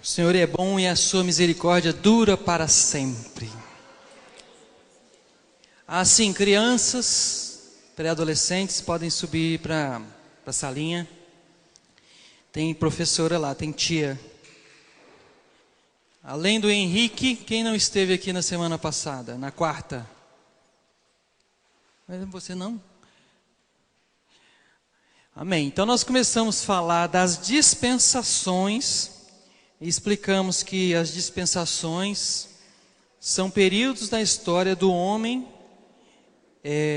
O Senhor é bom e a sua misericórdia dura para sempre. Assim, crianças, pré-adolescentes podem subir para a salinha. Tem professora lá, tem tia. Além do Henrique, quem não esteve aqui na semana passada, na quarta? Mas você não? Amém. Então nós começamos a falar das dispensações e explicamos que as dispensações são períodos da história do homem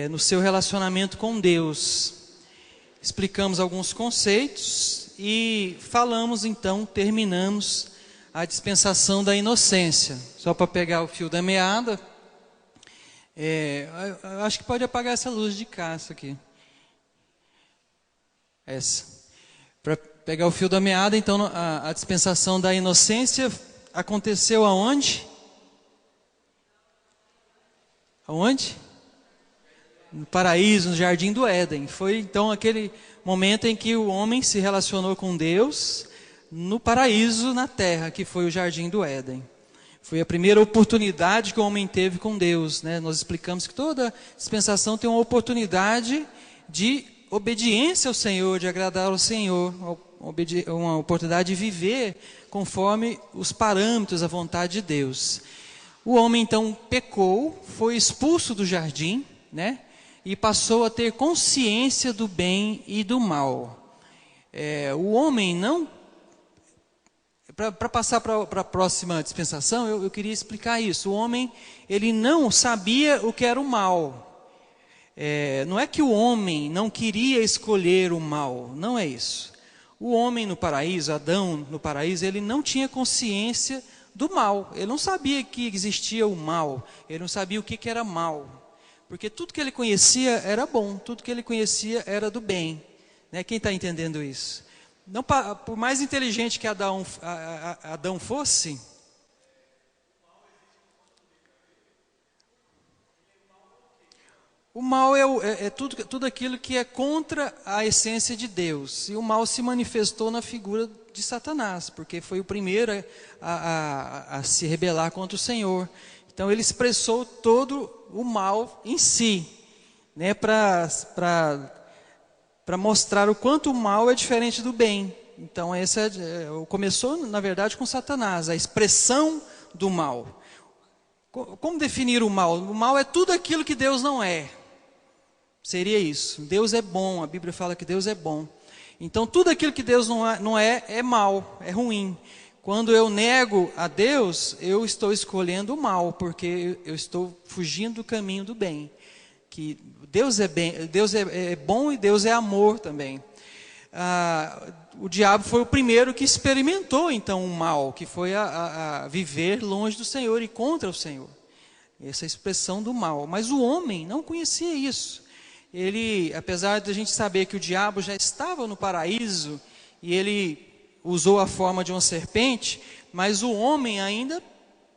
no seu relacionamento com Deus. Explicamos alguns conceitos e falamos então, terminamos a dispensação da inocência. Só para pegar o fio da meada, eu acho que pode apagar essa luz de cá, essa aqui. Essa. Para pegar o fio da meada, então a dispensação da inocência aconteceu aonde? Aonde? No paraíso, no jardim do Éden. Foi então aquele momento em que o homem se relacionou com Deus no paraíso na terra, que foi o jardim do Éden. Foi a primeira oportunidade que o homem teve com Deus, né? Nós explicamos que toda dispensação tem uma oportunidade de obediência ao Senhor, de agradar ao Senhor, uma oportunidade de viver conforme os parâmetros, a vontade de Deus. O homem então pecou, foi expulso do jardim, né? E passou a ter consciência do bem e do mal. O homem não... Para passar para a próxima dispensação, eu queria explicar isso. O homem, ele não sabia o que era o mal. Não é que o homem não queria escolher o mal, não é isso. O homem no paraíso, Adão no paraíso, ele não tinha consciência do mal. Ele não sabia que existia o mal, ele não sabia o que era mal. Porque tudo que ele conhecia era bom, tudo que ele conhecia era do bem. Né? Quem está entendendo isso? Não, por mais inteligente que Adão fosse, o mal é tudo aquilo que é contra a essência de Deus. E o mal se manifestou na figura de Satanás, porque foi o primeiro a se rebelar contra o Senhor. Então ele expressou todo o mal em si, né, para mostrar o quanto o mal é diferente do bem. Então começou, na verdade, com Satanás, a expressão do mal. Como definir o mal? O mal é tudo aquilo que Deus não é. Seria isso. Deus é bom, a Bíblia fala que Deus é bom. Então tudo aquilo que Deus não é mal, é ruim. Quando eu nego a Deus, eu estou escolhendo o mal, porque eu estou fugindo do caminho do bem. Que Deus é bem, Deus é bom e Deus é amor também. O diabo foi o primeiro que experimentou então o mal, que foi a viver longe do Senhor e contra o Senhor. Essa expressão do mal. Mas o homem não conhecia isso. Ele, apesar de a gente saber que o diabo já estava no paraíso e ele usou a forma de uma serpente, mas o homem ainda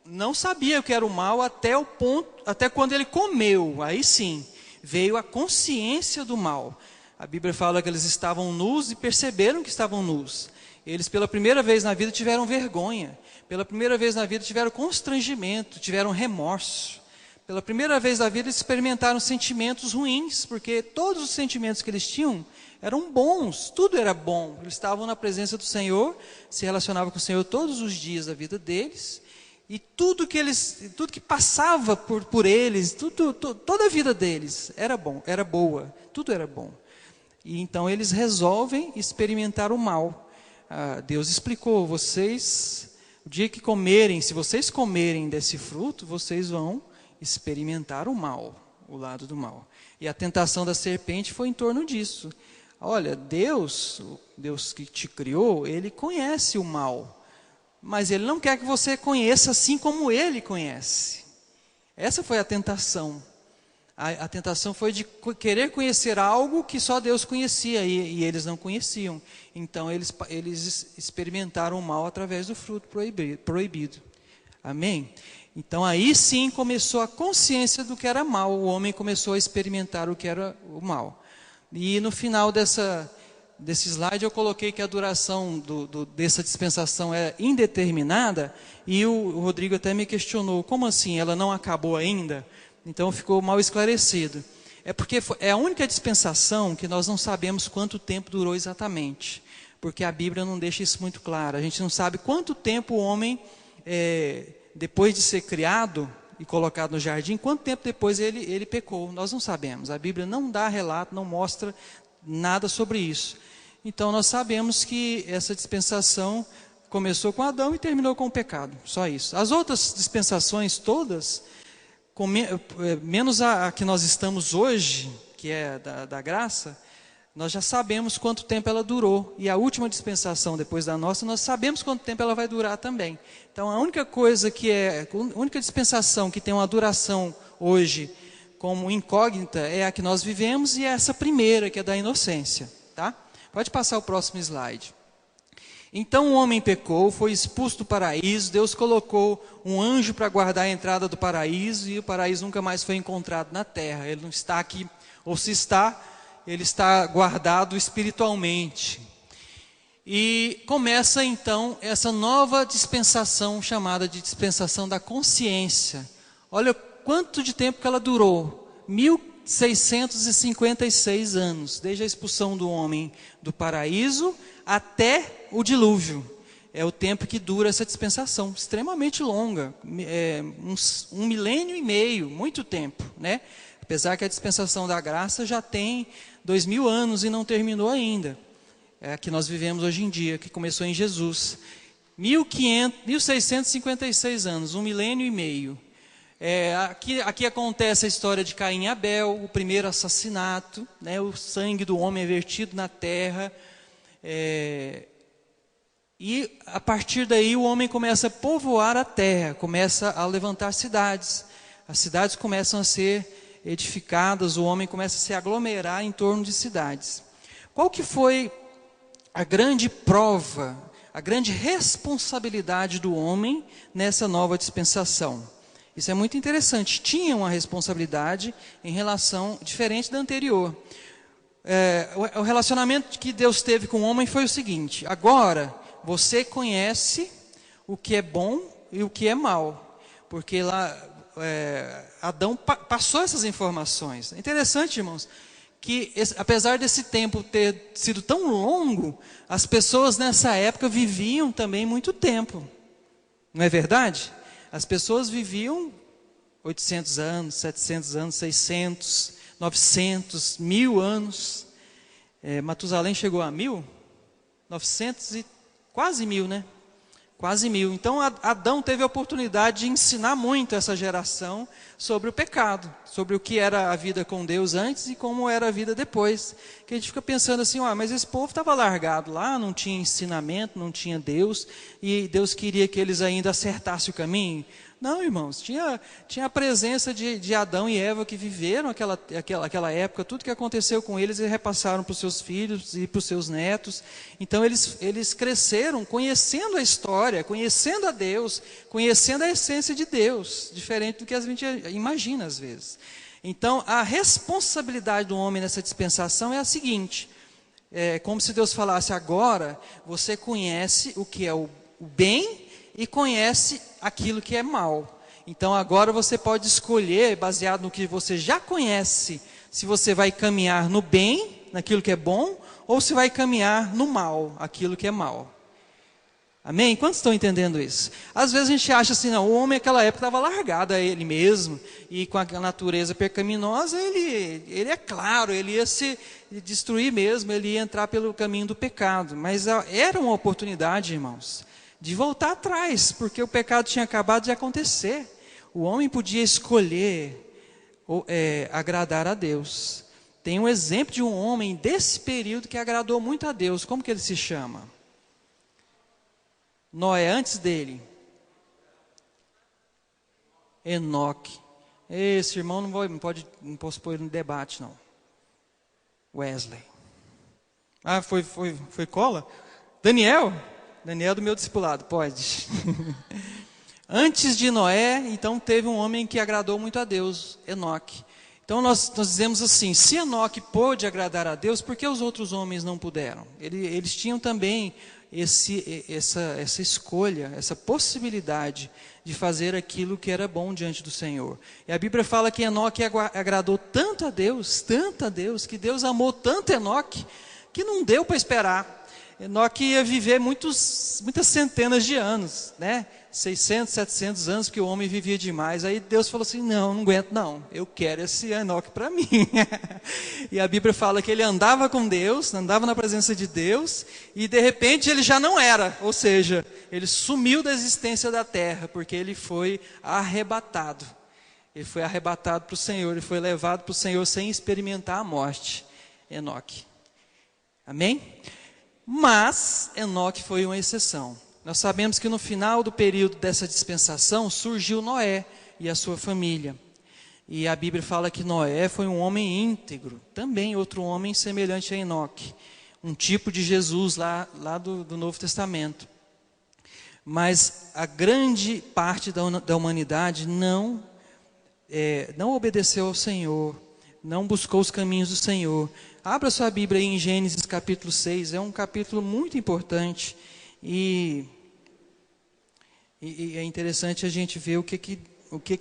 não sabia o que era o mal até quando ele comeu. Aí sim, veio a consciência do mal. A Bíblia fala que eles estavam nus e perceberam que estavam nus. Eles pela primeira vez na vida tiveram vergonha. Pela primeira vez na vida tiveram constrangimento, tiveram remorso. Pela primeira vez na vida eles experimentaram sentimentos ruins, porque todos os sentimentos que eles tinham eram bons, tudo era bom. Eles estavam na presença do Senhor, se relacionavam com o Senhor todos os dias da vida deles. E tudo que passava por eles, toda a vida deles era bom, era boa, tudo era bom. E então eles resolvem experimentar o mal. Deus explicou, o dia que comerem, se vocês comerem desse fruto, vocês vão experimentar o mal, o lado do mal. E a tentação da serpente foi em torno disso. Olha, Deus que te criou, Ele conhece o mal. Mas Ele não quer que você conheça assim como Ele conhece. Essa foi a tentação. A tentação foi de querer conhecer algo que só Deus conhecia e eles não conheciam. Então eles experimentaram o mal através do fruto proibido. Amém? Então aí sim começou a consciência do que era mal. O homem começou a experimentar o que era o mal. E no final desse slide eu coloquei que a duração dessa dispensação é indeterminada, e o Rodrigo até me questionou, como assim, ela não acabou ainda? Então ficou mal esclarecido. É porque é a única dispensação que nós não sabemos quanto tempo durou exatamente, porque a Bíblia não deixa isso muito claro. A gente não sabe quanto tempo o homem, depois de ser criado e colocado no jardim, quanto tempo depois ele pecou. Nós não sabemos, a Bíblia não dá relato, não mostra nada sobre isso. Então nós sabemos que essa dispensação começou com Adão e terminou com o pecado, só isso. As outras dispensações todas, menos a que nós estamos hoje, que é da graça, nós já sabemos quanto tempo ela durou. E a última dispensação depois da nossa, nós sabemos quanto tempo ela vai durar também. Então a única a única dispensação que tem uma duração hoje como incógnita é a que nós vivemos, e é essa primeira, que é da inocência, tá? Pode passar o próximo slide. Então o homem pecou, foi expulso do paraíso, Deus colocou um anjo para guardar a entrada do paraíso, e o paraíso nunca mais foi encontrado na terra. Ele não está aqui, ou se está, ele está guardado espiritualmente. E começa então essa nova dispensação, chamada de dispensação da consciência. Olha quanto de tempo que ela durou, 1656 anos, desde a expulsão do homem do paraíso até o dilúvio. É o tempo que dura essa dispensação, extremamente longa, um milênio e meio, muito tempo, né? Apesar que a dispensação da graça já tem 2000 anos e não terminou ainda. É a que nós vivemos hoje em dia, que começou em Jesus. 1656 anos, um milênio e meio. Aqui acontece a história de Caim e Abel, o primeiro assassinato, né? O sangue do homem é vertido na terra. E a partir daí o homem começa a povoar a terra, começa a levantar cidades. As cidades começam a ser edificadas, o homem começa a se aglomerar em torno de cidades. Qual que foi a grande prova, a grande responsabilidade do homem nessa nova dispensação? Isso é muito interessante. Tinha uma responsabilidade em relação diferente da anterior. O relacionamento que Deus teve com o homem foi o seguinte: agora você conhece o que é bom e o que é mal, porque lá Adão passou essas informações. É interessante, irmãos, que apesar desse tempo ter sido tão longo, as pessoas nessa época viviam também muito tempo, não é verdade? As pessoas viviam 800 anos, 700 anos, 600, 900, 1000 anos. Matusalém chegou a 1000? 900 e quase 1000, né? Quase 1000. Então Adão teve a oportunidade de ensinar muito essa geração sobre o pecado, sobre o que era a vida com Deus antes e como era a vida depois. Que a gente fica pensando assim, mas esse povo estava largado lá, não tinha ensinamento, não tinha Deus, e Deus queria que eles ainda acertassem o caminho. Não, irmãos, tinha a presença de Adão e Eva, que viveram aquela época, tudo que aconteceu com eles repassaram para os seus filhos e para os seus netos. Então eles cresceram conhecendo a história, conhecendo a Deus, conhecendo a essência de Deus, diferente do que a gente imagina às vezes. Então a responsabilidade do homem nessa dispensação é a seguinte: como se Deus falasse, agora você conhece o que é o bem e conhece aquilo que é mal. Então agora você pode escolher, baseado no que você já conhece, se você vai caminhar no bem, naquilo que é bom, ou se vai caminhar no mal, aquilo que é mal. Amém? Quantos estão entendendo isso? Às vezes a gente acha assim, não, o homem naquela época estava largado a ele mesmo, e com a natureza pecaminosa, ele é claro, ele ia se destruir mesmo, ele ia entrar pelo caminho do pecado. Mas era uma oportunidade, irmãos, de voltar atrás, porque o pecado tinha acabado de acontecer. O homem podia escolher agradar a Deus. Tem um exemplo de um homem desse período que agradou muito a Deus. Como que ele se chama? Noé, antes dele. Enoque. Esse irmão não posso pôr ele no debate, não. Wesley. Foi cola? Daniel do meu discipulado, pode. Antes de Noé, então teve um homem que agradou muito a Deus, Enoque. Então nós dizemos assim, se Enoque pôde agradar a Deus, por que os outros homens não puderam? Eles tinham também essa escolha, essa possibilidade de fazer aquilo que era bom diante do Senhor. E a Bíblia fala que Enoque agradou tanto a Deus, que Deus amou tanto Enoque, que não deu para esperar. Enoque ia viver muitas centenas de anos, né? 600, 700 anos, que o homem vivia demais. Aí Deus falou assim, não aguento não, eu quero esse Enoque para mim. E a Bíblia fala que ele andava com Deus, andava na presença de Deus, e de repente ele já não era, ou seja, ele sumiu da existência da terra, porque ele foi arrebatado. Ele foi arrebatado para o Senhor, ele foi levado para o Senhor sem experimentar a morte, Enoque. Amém? Mas Enoque foi uma exceção. Nós sabemos que no final do período dessa dispensação surgiu Noé e a sua família. E a Bíblia fala que Noé foi um homem íntegro, também outro homem semelhante a Enoque, um tipo de Jesus lá do Novo Testamento. Mas a grande parte da humanidade não obedeceu ao Senhor, não buscou os caminhos do Senhor. Abra sua Bíblia aí em Gênesis capítulo 6, é um capítulo muito importante e é interessante a gente ver o que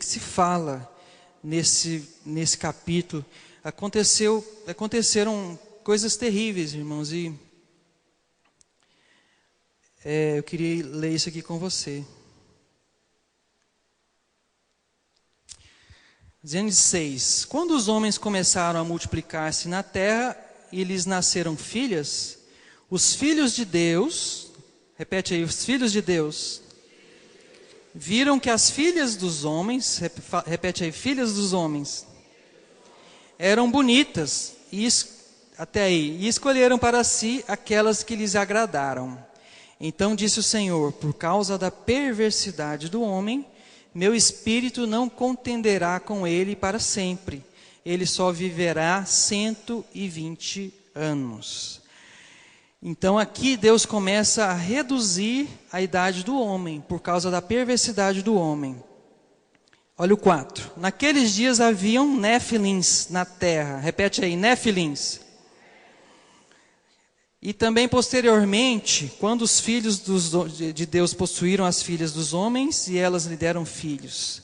se fala nesse capítulo. Aconteceram coisas terríveis, irmãos, e eu queria ler isso aqui com você. Gênesis 6. Quando os homens começaram a multiplicar-se na terra e lhes nasceram filhas, os filhos de Deus, repete aí, os filhos de Deus, viram que as filhas dos homens, repete aí, filhas dos homens, eram bonitas, e escolheram para si aquelas que lhes agradaram. Então disse o Senhor, por causa da perversidade do homem, meu espírito não contenderá com ele para sempre. Ele só viverá 120 anos. Então aqui Deus começa a reduzir a idade do homem, por causa da perversidade do homem. Olha o 4. Naqueles dias haviam néfilins na terra. Repete aí, néfilins. E também posteriormente, quando os filhos de Deus possuíram as filhas dos homens, e elas lhe deram filhos.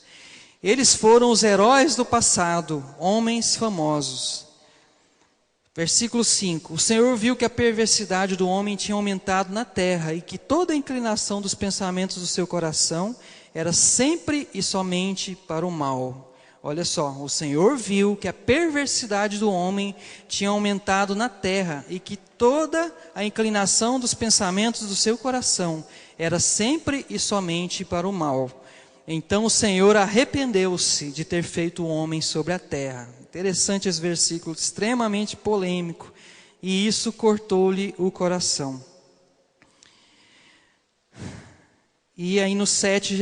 Eles foram os heróis do passado, homens famosos. Versículo 5. O Senhor viu que a perversidade do homem tinha aumentado na terra, e que toda a inclinação dos pensamentos do seu coração era sempre e somente para o mal. Olha só, o Senhor viu que a perversidade do homem tinha aumentado na terra e que toda a inclinação dos pensamentos do seu coração era sempre e somente para o mal. Então o Senhor arrependeu-se de ter feito o homem sobre a terra. Interessante esse versículo, extremamente polêmico. E isso cortou-lhe o coração. E aí no 7,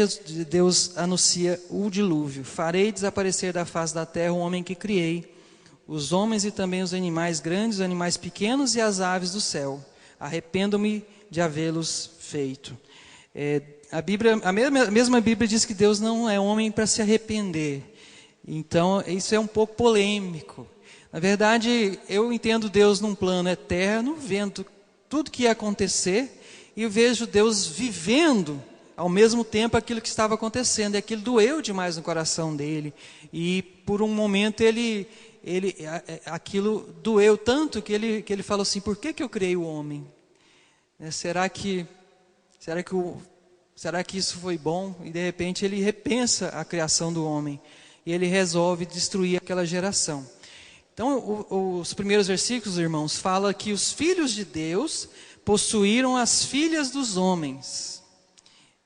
Deus anuncia o dilúvio. Farei desaparecer da face da terra o homem que criei, os homens e também os animais grandes, os animais pequenos e as aves do céu. Arrependo-me de havê-los feito. A mesma Bíblia diz que Deus não é homem para se arrepender. Então isso é um pouco polêmico. Na verdade, eu entendo Deus num plano eterno, vendo tudo que ia acontecer, e eu vejo Deus vivendo ao mesmo tempo aquilo que estava acontecendo, e aquilo doeu demais no coração dele, e por um momento aquilo doeu tanto que ele falou assim, por que eu criei o homem? Será que isso foi bom? E de repente ele repensa a criação do homem, e ele resolve destruir aquela geração. Então os primeiros versículos, irmãos, fala que os filhos de Deus possuíram as filhas dos homens.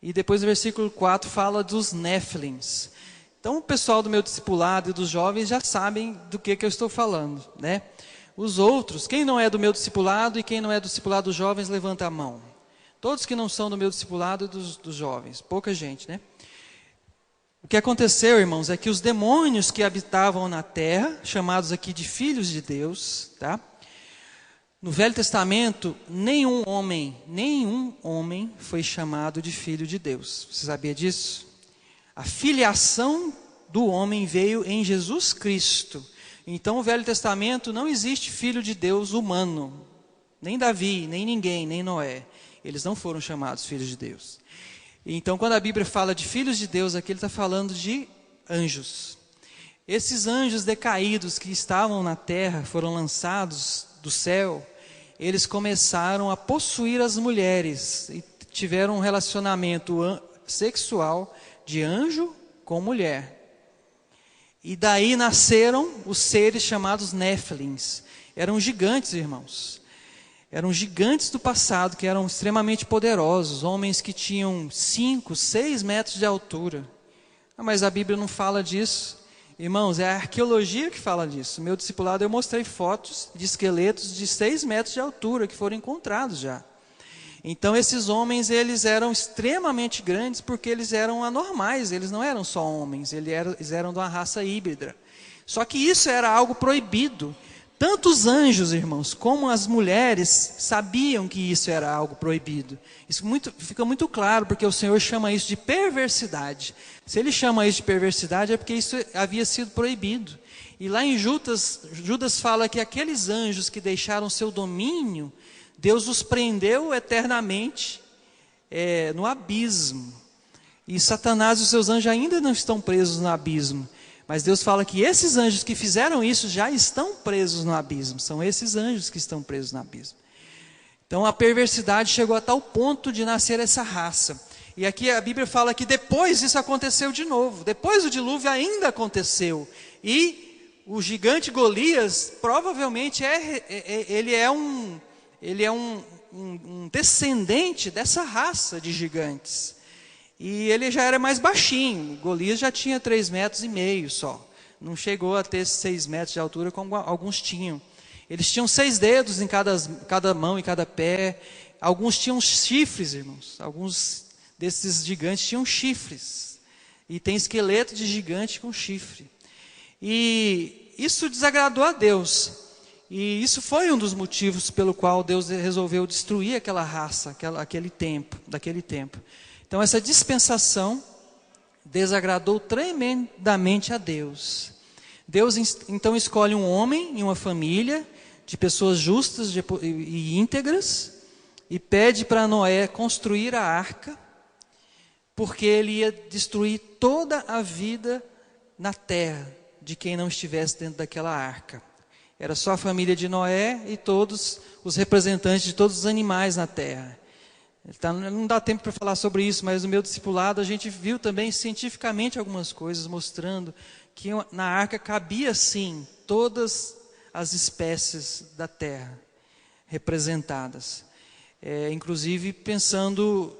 E depois o versículo 4 fala dos néfilins. Então o pessoal do meu discipulado e dos jovens já sabem do que eu estou falando, né? Os outros, quem não é do meu discipulado e quem não é do discipulado dos jovens, levanta a mão. Todos que não são do meu discipulado e dos jovens, pouca gente, né? O que aconteceu, irmãos, é que os demônios que habitavam na terra, chamados aqui de filhos de Deus, tá? No Velho Testamento, nenhum homem foi chamado de filho de Deus. Você sabia disso? A filiação do homem veio em Jesus Cristo. Então, o Velho Testamento não existe filho de Deus humano. Nem Davi, nem ninguém, nem Noé. Eles não foram chamados filhos de Deus. Então, quando a Bíblia fala de filhos de Deus, aqui ele está falando de anjos. Esses anjos decaídos que estavam na terra, foram lançados do céu, eles começaram a possuir as mulheres e tiveram um relacionamento sexual de anjo com mulher. E daí nasceram os seres chamados Néfilins. Eram gigantes, irmãos. Eram gigantes do passado, que eram extremamente poderosos, homens que tinham 5, 6 metros de altura. Mas a Bíblia não fala disso. Irmãos, é a arqueologia que fala disso. No meu discipulado eu mostrei fotos de esqueletos de 6 metros de altura que foram encontrados já. Então esses homens, eles eram extremamente grandes porque eles eram anormais, eles não eram só homens, eles eram de uma raça híbrida. Só que isso era algo proibido. Tanto os anjos, irmãos, como as mulheres sabiam que isso era algo proibido. Isso fica muito claro, porque o Senhor chama isso de perversidade. Se Ele chama isso de perversidade, é porque isso havia sido proibido. E lá em Judas fala que aqueles anjos que deixaram seu domínio, Deus os prendeu eternamente no abismo. E Satanás e os seus anjos ainda não estão presos no abismo. Mas Deus fala que esses anjos que fizeram isso já estão presos no abismo. São esses anjos que estão presos no abismo. Então a perversidade chegou a tal ponto de nascer essa raça. E aqui a Bíblia fala que depois isso aconteceu de novo. Depois do dilúvio ainda aconteceu. E o gigante Golias provavelmente ele é um descendente dessa raça de gigantes. E ele já era mais baixinho. Golias já tinha 3,5 metros só. Não chegou a ter 6 metros de altura como alguns tinham. Eles tinham 6 dedos em cada mão e cada pé. Alguns tinham chifres, irmãos. Alguns desses gigantes tinham chifres. E tem esqueleto de gigante com chifre. E isso desagradou a Deus. E isso foi um dos motivos pelo qual Deus resolveu destruir aquela raça, daquele tempo. Então essa dispensação desagradou tremendamente a Deus. Deus então escolhe um homem e uma família de pessoas justas e íntegras e pede para Noé construir a arca, porque ele ia destruir toda a vida na terra de quem não estivesse dentro daquela arca. Era só a família de Noé e todos os representantes de todos os animais na terra. Não dá tempo para falar sobre isso, mas no meu discipulado a gente viu também cientificamente algumas coisas mostrando que na arca cabia sim todas as espécies da terra representadas. Inclusive pensando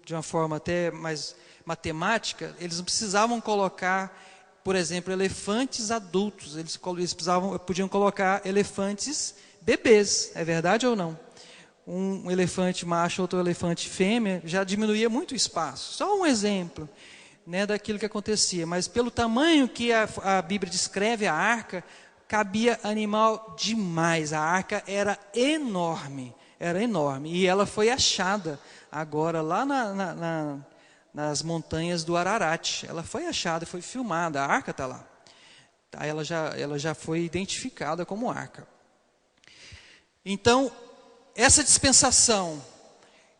de uma forma até mais matemática, eles não precisavam colocar, por exemplo, elefantes adultos, eles podiam colocar elefantes bebês, é verdade ou não? Um elefante macho, outro elefante fêmea, já diminuía muito o espaço. Só um exemplo, daquilo que acontecia. Mas pelo tamanho que a Bíblia descreve a arca, cabia animal demais. A arca era enorme. E ela foi achada agora lá nas montanhas do Ararat. Ela foi achada, foi filmada, a arca está lá. Ela já foi identificada como arca. Então, essa dispensação,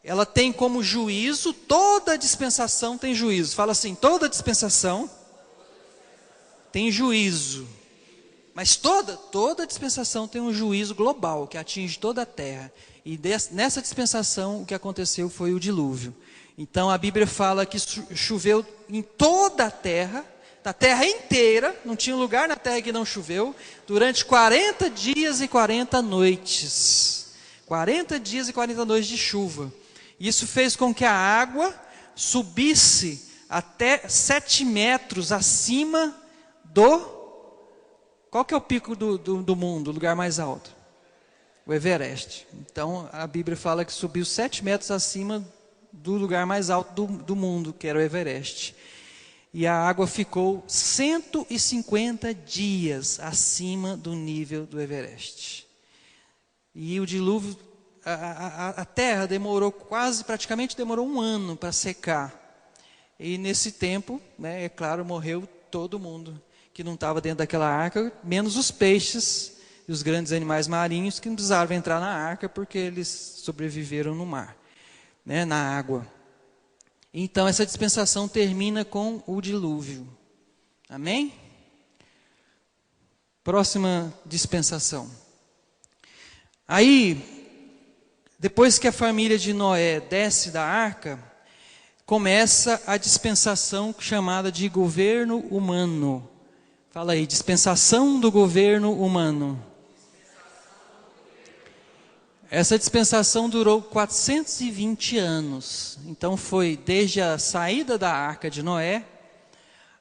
ela tem como juízo, toda dispensação tem juízo. Fala assim, toda dispensação tem juízo. Mas toda dispensação tem um juízo global, que atinge toda a terra. E nessa dispensação, o que aconteceu foi o dilúvio. Então, a Bíblia fala que choveu em toda a terra, da terra inteira, não tinha lugar na terra que não choveu, durante 40 dias e 40 noites. 40 dias e 40 noites de chuva. Isso fez com que a água subisse até 7 metros acima do... Qual que é o pico do mundo, o lugar mais alto? O Everest. Então, a Bíblia fala que subiu 7 metros acima do lugar mais alto do mundo, que era o Everest. E a água ficou 150 dias acima do nível do Everest. E o dilúvio, a terra praticamente demorou um ano para secar. E nesse tempo, é claro, morreu todo mundo que não estava dentro daquela arca, menos os peixes e os grandes animais marinhos que não precisavam entrar na arca porque eles sobreviveram no mar, né, na água. Então essa dispensação termina com o dilúvio. Amém? Próxima dispensação. Aí, depois que a família de Noé desce da arca, começa a dispensação chamada de governo humano. Fala aí, dispensação do governo humano. Essa dispensação durou 420 anos. Então foi desde a saída da arca de Noé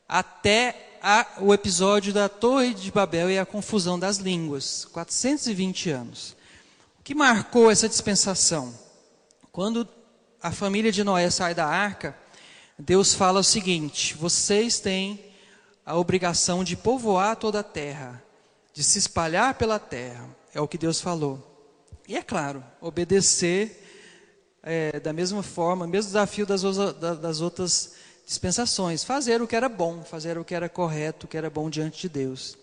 até o episódio da Torre de Babel e a confusão das línguas. 420 anos. O que marcou essa dispensação? Quando a família de Noé sai da arca, Deus fala o seguinte: vocês têm a obrigação de povoar toda a terra, de se espalhar pela terra. É o que Deus falou. E é claro, obedecer da mesma forma, mesmo desafio das outras dispensações. Fazer o que era bom, fazer o que era correto, o que era bom diante de Deus.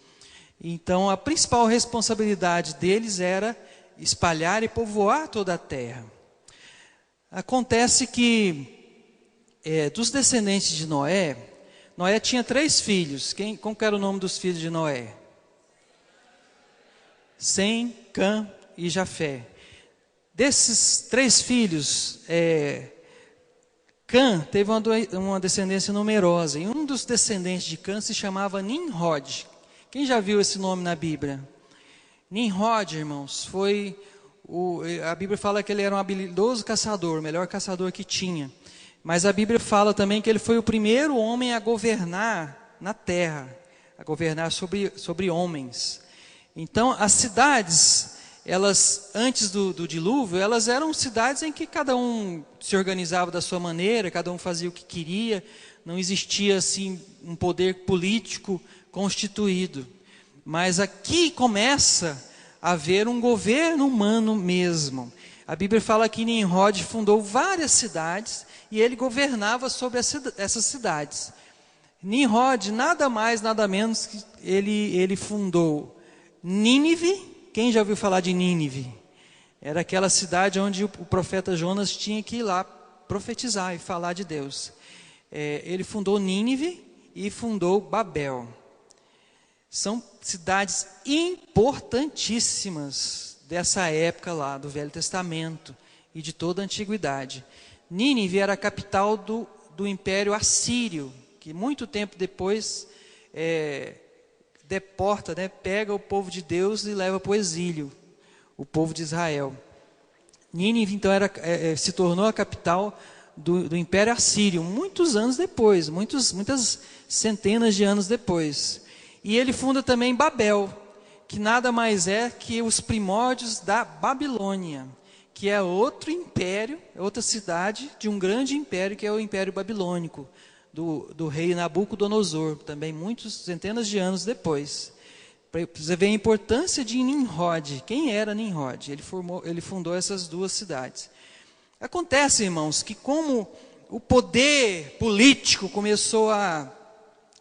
Então a principal responsabilidade deles era espalhar e povoar toda a terra. Acontece que dos descendentes de Noé, Noé tinha 3 filhos. Como que era o nome dos filhos de Noé? Sem, Cã e Jafé. Desses 3 filhos, Cã teve uma descendência numerosa. E um dos descendentes de Cã se chamava Nimrod. Quem já viu esse nome na Bíblia? Nimrod, irmãos, a Bíblia fala que ele era um habilidoso caçador, o melhor caçador que tinha. Mas a Bíblia fala também que ele foi o primeiro homem a governar na terra, a governar sobre homens. Então, as cidades, elas, antes do dilúvio, elas eram cidades em que cada um se organizava da sua maneira, cada um fazia o que queria, não existia assim um poder político constituído. Mas aqui começa a haver um governo humano mesmo. A Bíblia fala que Nimrod fundou várias cidades e ele governava sobre essas cidades. Nimrod, nada mais, nada menos que ele fundou Nínive. Quem já ouviu falar de Nínive? Era aquela cidade onde o profeta Jonas tinha que ir lá profetizar e falar de Deus. Ele fundou Nínive e fundou Babel. São cidades importantíssimas dessa época lá, do Velho Testamento e de toda a Antiguidade. Nínive era a capital do Império Assírio, que muito tempo depois deporta, pega o povo de Deus e leva para o exílio, o povo de Israel. Nínive, então, se tornou a capital do Império Assírio, muitos anos depois, muitas centenas de anos depois. E ele funda também Babel, que nada mais é que os primórdios da Babilônia, que é outro império, outra cidade de um grande império, que é o Império Babilônico, do rei Nabucodonosor, também centenas de anos depois. Para você ver a importância de Nimrod. Quem era Nimrod? Ele fundou essas 2 cidades. Acontece, irmãos, que como o poder político começou a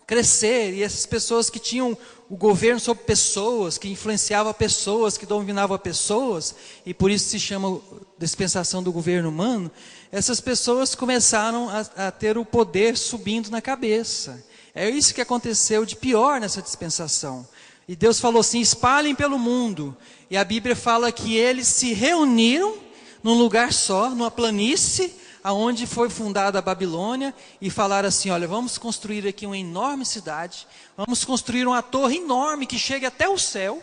crescer, e essas pessoas que tinham o governo sobre pessoas, que influenciava pessoas, que dominava pessoas, e por isso se chama dispensação do governo humano, essas pessoas começaram a ter o poder subindo na cabeça. É isso que aconteceu de pior nessa dispensação. E Deus falou assim: espalhem pelo mundo. E a Bíblia fala que eles se reuniram num lugar só, numa planície, aonde foi fundada a Babilônia, e falaram assim: olha, vamos construir aqui uma enorme cidade, vamos construir uma torre enorme que chegue até o céu,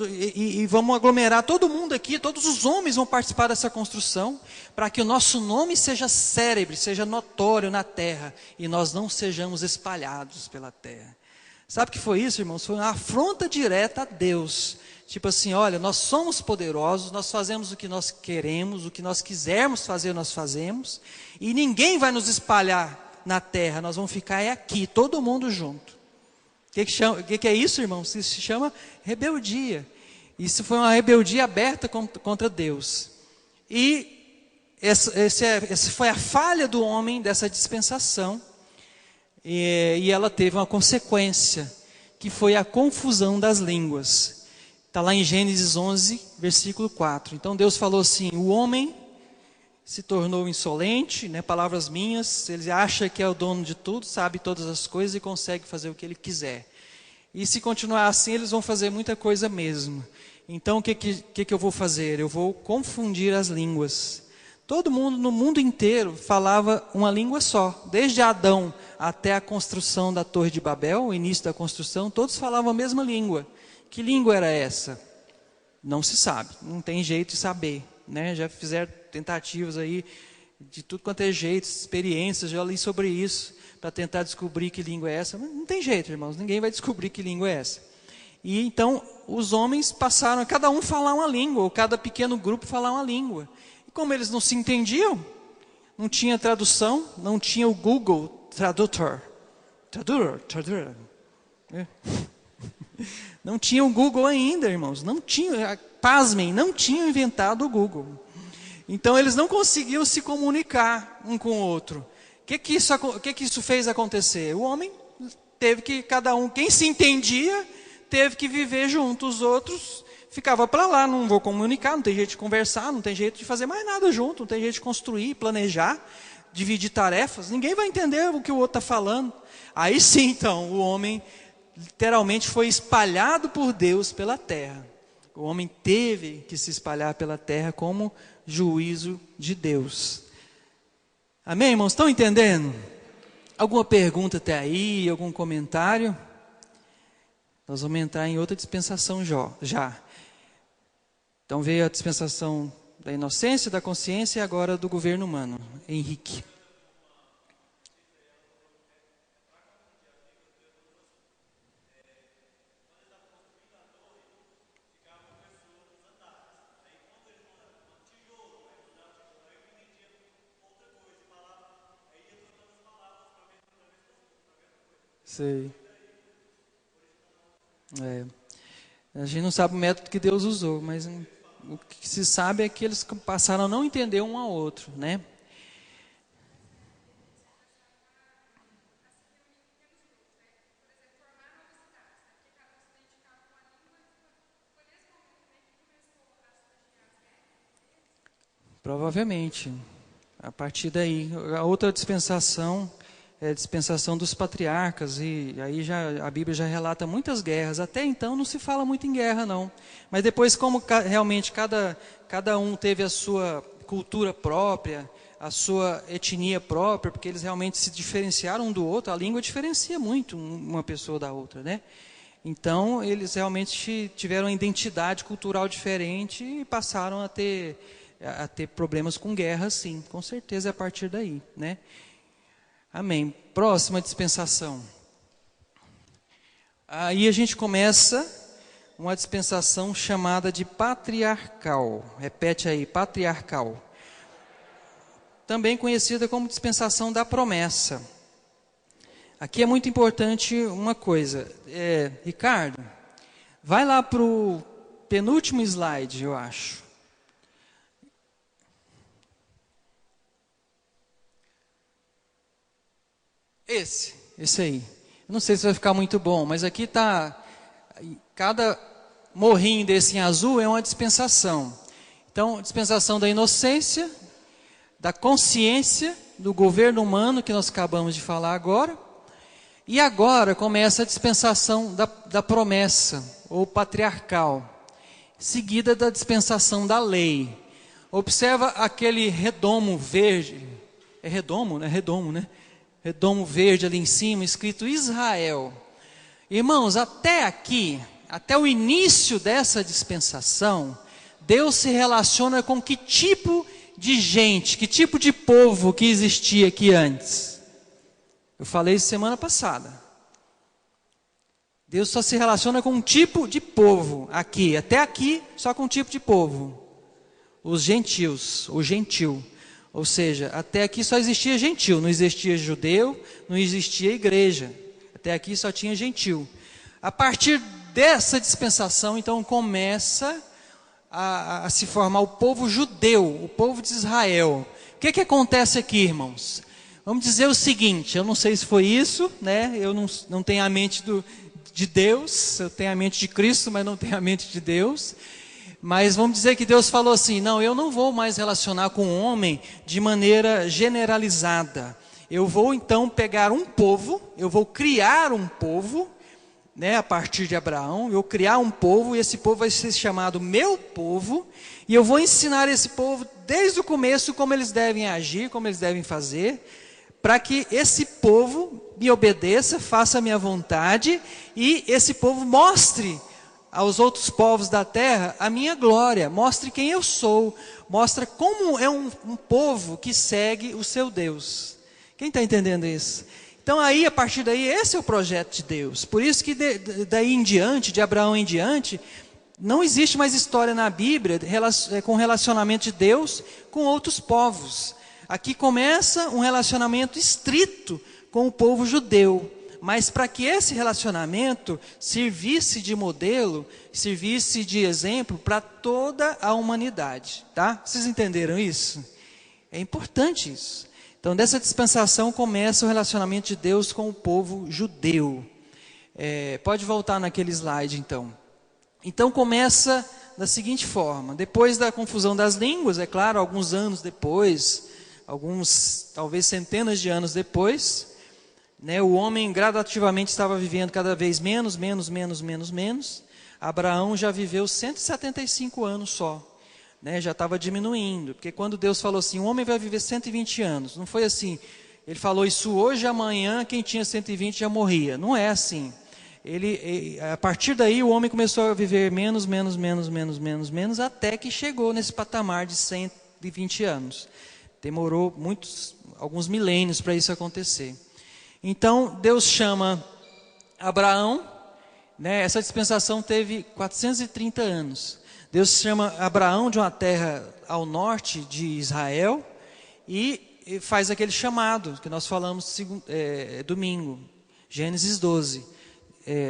e vamos aglomerar todo mundo aqui, todos os homens vão participar dessa construção, para que o nosso nome seja célebre, seja notório na terra, e nós não sejamos espalhados pela terra. Sabe o que foi isso, irmãos? Foi uma afronta direta a Deus. Tipo assim, olha, nós somos poderosos, nós fazemos o que nós queremos, o que nós quisermos fazer, nós fazemos, e ninguém vai nos espalhar na terra, nós vamos ficar aqui, todo mundo junto. O que é isso, irmãos? Isso se chama rebeldia. Isso foi uma rebeldia aberta contra Deus. E essa foi a falha do homem dessa dispensação. e ela teve uma consequência, que foi a confusão das línguas. Está lá em Gênesis 11, versículo 4. Então Deus falou assim: o homem se tornou insolente, né, palavras minhas, ele acha que é o dono de tudo, sabe todas as coisas e consegue fazer o que ele quiser. E se continuar assim, eles vão fazer muita coisa mesmo. Então o que eu vou fazer? Eu vou confundir as línguas. Todo mundo no mundo inteiro falava uma língua só. Desde Adão até a construção da Torre de Babel, o início da construção, todos falavam a mesma língua. Que língua era essa? Não se sabe, não tem jeito de saber, né? Já fizeram tentativas aí de tudo quanto é jeito, experiências, já li sobre isso, para tentar descobrir que língua é essa. Mas não tem jeito, irmãos, ninguém vai descobrir que língua é essa. E então os homens passaram a cada um falar uma língua, ou cada pequeno grupo falar uma língua. E como eles não se entendiam, não tinha tradução, não tinha o Google Tradutor. Não tinha o Google ainda, irmãos. Não tinha, pasmem, não tinham inventado o Google. Então eles não conseguiam se comunicar um com o outro. O que isso fez acontecer? O homem teve que, cada um, quem se entendia, teve que viver junto. Os outros ficavam para lá, não vou comunicar, não tem jeito de conversar, não tem jeito de fazer mais nada junto, não tem jeito de construir, planejar, dividir tarefas. Ninguém vai entender o que o outro está falando. Aí sim, então, o homem literalmente foi espalhado por Deus pela terra. O homem teve que se espalhar pela terra como juízo de Deus. Amém, irmãos? Estão entendendo? Alguma pergunta até aí? Algum comentário? Nós vamos entrar em outra dispensação já. Então veio a dispensação da inocência, da consciência e agora do governo humano. Henrique. Sei. A gente não sabe o método que Deus usou, mas o que se sabe é que eles passaram a não entender um ao outro, né? Provavelmente. A partir daí, a outra dispensação é a dispensação dos patriarcas, e aí a Bíblia já relata muitas guerras. Até então não se fala muito em guerra, não. Mas depois, como realmente cada um teve a sua cultura própria, a sua etnia própria, porque eles realmente se diferenciaram um do outro, a língua diferencia muito uma pessoa da outra, né? Então, eles realmente tiveram uma identidade cultural diferente e passaram a ter problemas com guerra, sim, com certeza é a partir daí, né? Amém. Próxima dispensação. Aí a gente começa uma dispensação chamada de patriarcal. Repete aí, patriarcal. Também conhecida como dispensação da promessa. Aqui é muito importante uma coisa. Ricardo, vai lá para o penúltimo slide, eu acho. Esse aí. Eu não sei se vai ficar muito bom, mas aqui está, cada morrinho desse em azul é uma dispensação. Então, dispensação da inocência, da consciência, do governo humano, que nós acabamos de falar agora. E agora começa a dispensação da promessa, ou patriarcal, seguida da dispensação da lei. Observa aquele redomo verde, é redomo, né? Redomo, né? Redomo verde ali em cima, escrito Israel. Irmãos, até aqui, até o início dessa dispensação, Deus se relaciona com que tipo de gente, que tipo de povo que existia aqui antes? Eu falei isso semana passada. Deus só se relaciona com um tipo de povo aqui, até aqui, só com um tipo de povo. Os gentios, o gentil. Ou seja, até aqui só existia gentil, não existia judeu, não existia igreja. Até aqui só tinha gentil. A partir dessa dispensação, então, começa a se formar o povo judeu, o povo de Israel. O que acontece aqui, irmãos? Vamos dizer o seguinte, eu não sei se foi isso, né? Eu não tenho a mente de Deus, eu tenho a mente de Cristo, mas não tenho a mente de Deus. Mas vamos dizer que Deus falou assim, não, eu não vou mais relacionar com o homem de maneira generalizada. Eu vou então pegar um povo, eu vou criar um povo, né, a partir de Abraão, eu vou criar um povo, e esse povo vai ser chamado meu povo, e eu vou ensinar esse povo desde o começo como eles devem agir, como eles devem fazer, para que esse povo me obedeça, faça a minha vontade, e esse povo mostre aos outros povos da terra a minha glória, mostre quem eu sou, mostre como é um povo que segue o seu Deus. Quem está entendendo isso? Então aí, a partir daí, esse é o projeto de Deus. Por isso que daí em diante, de Abraão em diante, não existe mais história na Bíblia com relacionamento de Deus com outros povos. Aqui começa um relacionamento estrito com o povo judeu. Mas para que esse relacionamento servisse de modelo, servisse de exemplo para toda a humanidade. Tá? Vocês entenderam isso? É importante isso. Então, dessa dispensação começa o relacionamento de Deus com o povo judeu. Pode voltar naquele slide, então. Então, começa da seguinte forma. Depois da confusão das línguas, é claro, alguns anos depois, talvez centenas de anos depois, né, o homem gradativamente estava vivendo cada vez menos. Abraão já viveu 175 anos só. Né, já estava diminuindo, porque quando Deus falou assim, o homem vai viver 120 anos, não foi assim, ele falou isso hoje, amanhã, quem tinha 120 já morria, não é assim, a partir daí o homem começou a viver menos, até que chegou nesse patamar de 120 anos, demorou alguns milênios para isso acontecer. Então Deus chama Abraão, né, essa dispensação teve 430 anos, Deus chama Abraão de uma terra ao norte de Israel e faz aquele chamado que nós falamos domingo, Gênesis 12.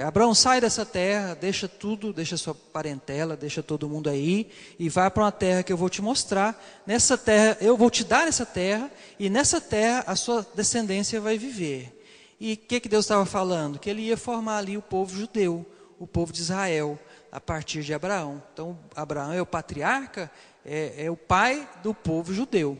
Abraão, sai dessa terra, deixa tudo, deixa sua parentela, deixa todo mundo aí e vai para uma terra que eu vou te mostrar. Nessa terra, eu vou te dar essa terra e nessa terra a sua descendência vai viver. E o que Deus estava falando? Que ele ia formar ali o povo judeu, o povo de Israel, a partir de Abraão. Então, Abraão é o patriarca, é o pai do povo judeu.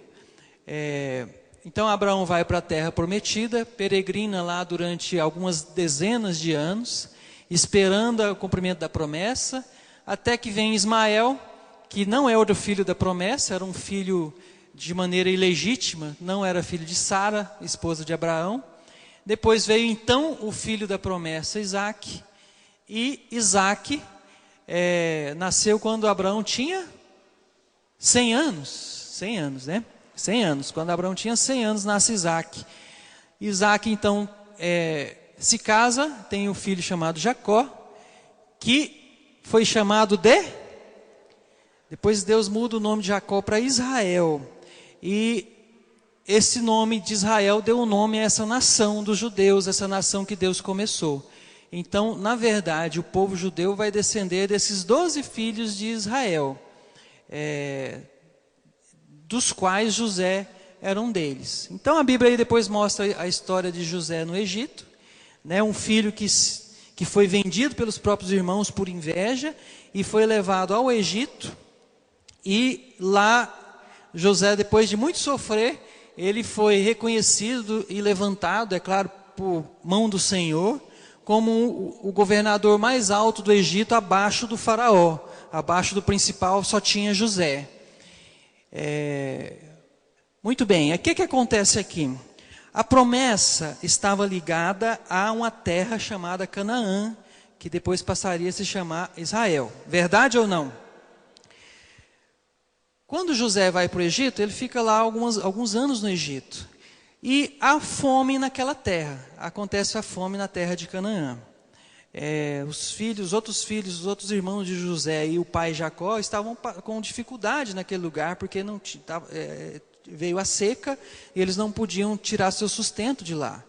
Então, Abraão vai para a terra prometida, peregrina lá durante algumas dezenas de anos, esperando o cumprimento da promessa, até que vem Ismael, que não é o filho da promessa, era um filho de maneira ilegítima, não era filho de Sara, esposa de Abraão. Depois veio então o filho da promessa, Isaque, e Isaque nasceu quando Abraão tinha 100 anos. 100 anos, né? 100 anos. Quando Abraão tinha 100 anos, nasce Isaque. Isaque, então, se casa, tem um filho chamado Jacó, que foi chamado depois Deus muda o nome de Jacó para Israel. E esse nome de Israel deu o nome a essa nação dos judeus, essa nação que Deus começou. Então, na verdade, o povo judeu vai descender desses 12 filhos de Israel, dos quais José era um deles. Então, a Bíblia aí depois mostra a história de José no Egito, né, um filho que foi vendido pelos próprios irmãos por inveja e foi levado ao Egito. E lá, José, depois de muito sofrer, ele foi reconhecido e levantado, é claro, por mão do Senhor, como o governador mais alto do Egito, abaixo do faraó. Abaixo do principal só tinha José. Muito bem, o que acontece aqui? A promessa estava ligada a uma terra chamada Canaã, que depois passaria a se chamar Israel. Verdade ou não? Quando José vai para o Egito, ele fica lá alguns anos no Egito. E há fome naquela terra, acontece a fome na terra de Canaã. Os outros irmãos de José e o pai Jacó estavam com dificuldade naquele lugar, porque veio a seca e eles não podiam tirar seu sustento de lá.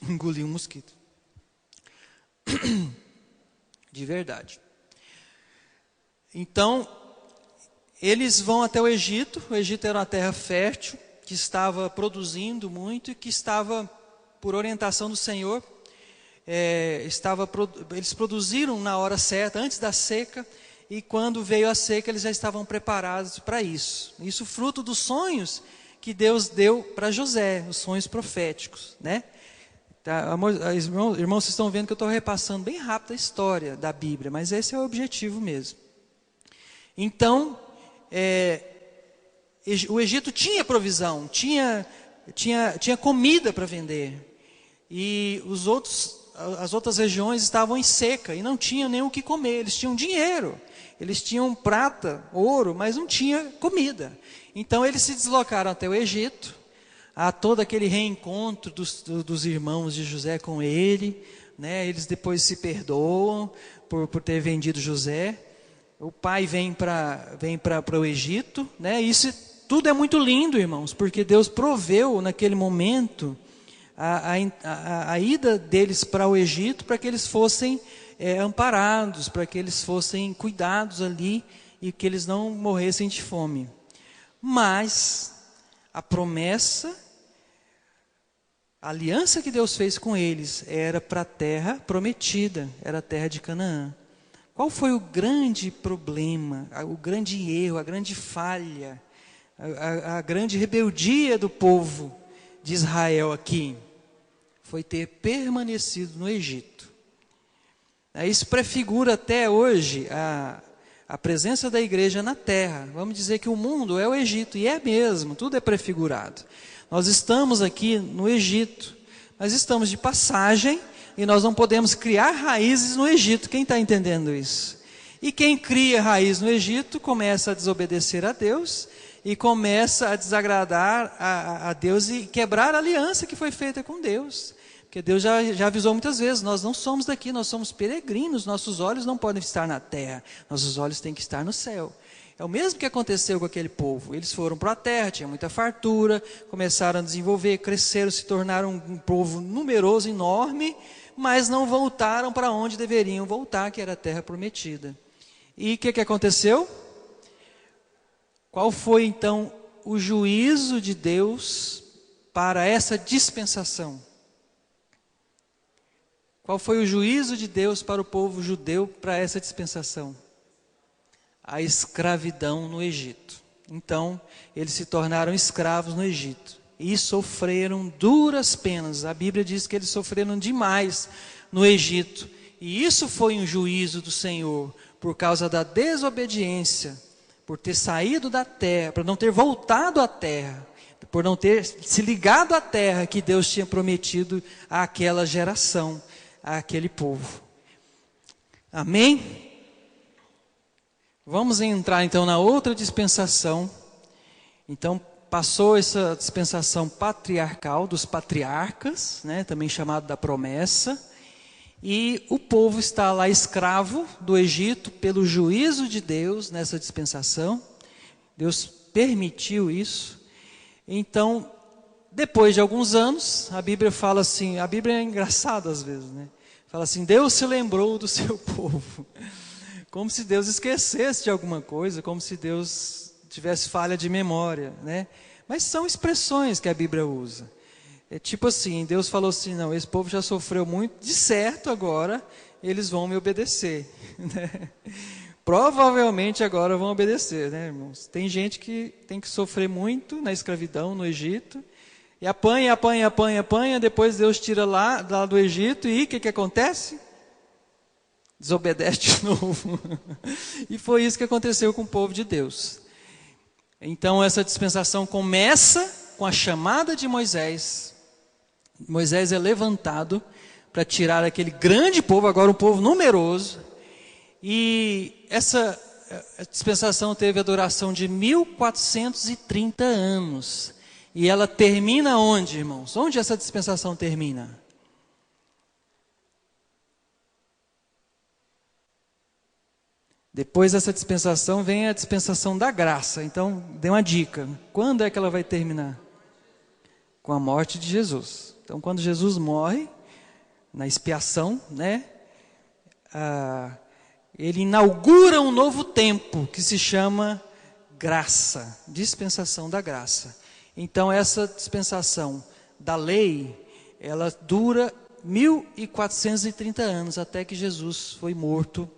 Engoli um mosquito. De verdade. Então, eles vão até o Egito era uma terra fértil, que estava produzindo muito e que estava, por orientação do Senhor, eles produziram na hora certa, antes da seca, e quando veio a seca eles já estavam preparados para isso. Isso fruto dos sonhos que Deus deu para José, os sonhos proféticos, né? Tá, irmãos, vocês estão vendo que eu estou repassando bem rápido a história da Bíblia, mas esse é o objetivo mesmo. Então, o Egito tinha provisão, tinha comida para vender, e as outras regiões estavam em seca e não tinham nem o que comer. Eles tinham dinheiro, eles tinham prata, ouro, mas não tinha comida. Então eles se deslocaram até o Egito. Há todo aquele reencontro dos irmãos de José com ele, né? Eles depois se perdoam por ter vendido José. O pai vem para o Egito, né? Isso tudo é muito lindo, irmãos, porque Deus proveu naquele momento a ida deles para o Egito, para que eles fossem amparados, para que eles fossem cuidados ali e que eles não morressem de fome. Mas a promessa, a aliança que Deus fez com eles era para a terra prometida, era a terra de Canaã. Qual foi o grande problema, o grande erro, a grande falha, a grande rebeldia do povo de Israel aqui? Foi ter permanecido no Egito. Isso prefigura até hoje a presença da igreja na terra. Vamos dizer que o mundo é o Egito, e é mesmo, tudo é prefigurado. Nós estamos aqui no Egito, nós estamos de passagem e nós não podemos criar raízes no Egito. Quem está entendendo isso? E quem cria raiz no Egito começa a desobedecer a Deus e começa a desagradar a Deus e quebrar a aliança que foi feita com Deus. Porque Deus já avisou muitas vezes, nós não somos daqui, nós somos peregrinos, nossos olhos não podem estar na terra, nossos olhos têm que estar no céu. É o mesmo que aconteceu com aquele povo. Eles foram para a terra, tinha muita fartura, começaram a desenvolver, cresceram, se tornaram um povo numeroso, enorme, mas não voltaram para onde deveriam voltar, que era a terra prometida. E o que aconteceu? Qual foi então o juízo de Deus para essa dispensação? Qual foi o juízo de Deus para o povo judeu para essa dispensação? A escravidão no Egito. Então, eles se tornaram escravos no Egito e sofreram duras penas. A Bíblia diz que eles sofreram demais no Egito. E isso foi um juízo do Senhor por causa da desobediência, por ter saído da terra, por não ter voltado à terra, por não ter se ligado à terra que Deus tinha prometido àquela geração, àquele povo. Amém? Vamos entrar então na outra dispensação. Então passou essa dispensação patriarcal dos patriarcas, né, também chamado da promessa, e o povo está lá escravo do Egito pelo juízo de Deus nessa dispensação. Deus permitiu isso. Então, depois de alguns anos, a Bíblia fala assim, a Bíblia é engraçada às vezes, né? Fala assim, Deus se lembrou do seu povo. Como se Deus esquecesse de alguma coisa, como se Deus tivesse falha de memória, né? Mas são expressões que a Bíblia usa. É tipo assim, Deus falou assim, não, esse povo já sofreu muito, de certo agora eles vão me obedecer, né? Provavelmente agora vão obedecer, né, irmãos? Tem gente que tem que sofrer muito na escravidão no Egito, e apanha, depois Deus tira lá do Egito, e o que acontece? Desobedece de novo. E foi isso que aconteceu com o povo de Deus. Então essa dispensação começa com a chamada de Moisés. Moisés é levantado para tirar aquele grande povo, agora um povo numeroso. E essa dispensação teve a duração de 1430 anos. E ela termina onde, irmãos? Onde essa dispensação termina? Depois dessa dispensação vem a dispensação da graça. Então, dê uma dica. Quando é que ela vai terminar? Com a morte de Jesus. Então, quando Jesus morre, na expiação, né? Ele inaugura um novo tempo, que se chama graça. Dispensação da graça. Então essa dispensação da lei, ela dura 1430 anos, até que Jesus foi morto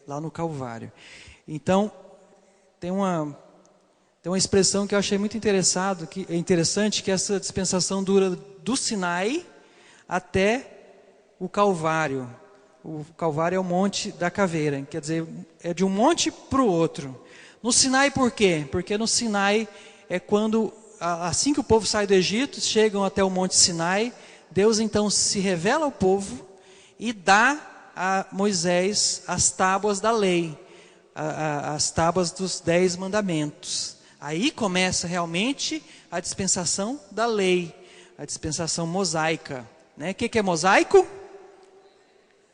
lá no Calvário. Então, tem uma expressão que eu achei muito interessante, que essa dispensação dura do Sinai até o Calvário. O Calvário é o Monte da Caveira, quer dizer, é de um monte para o outro. No Sinai por quê? Porque no Sinai é quando, assim que o povo sai do Egito, chegam até o Monte Sinai, Deus então se revela ao povo e dá a Moisés as tábuas da lei, as tábuas dos 10 mandamentos. Aí começa realmente a dispensação da lei, a dispensação mosaica. O que é mosaico?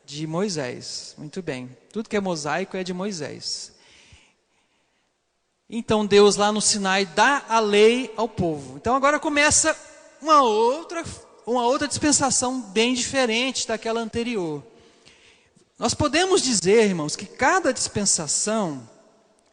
De Moisés. Muito bem. Tudo que é mosaico é de Moisés. Então Deus lá no Sinai dá a lei ao povo. Então agora começa uma outra dispensação bem diferente daquela anterior. Nós podemos dizer, irmãos, que cada dispensação,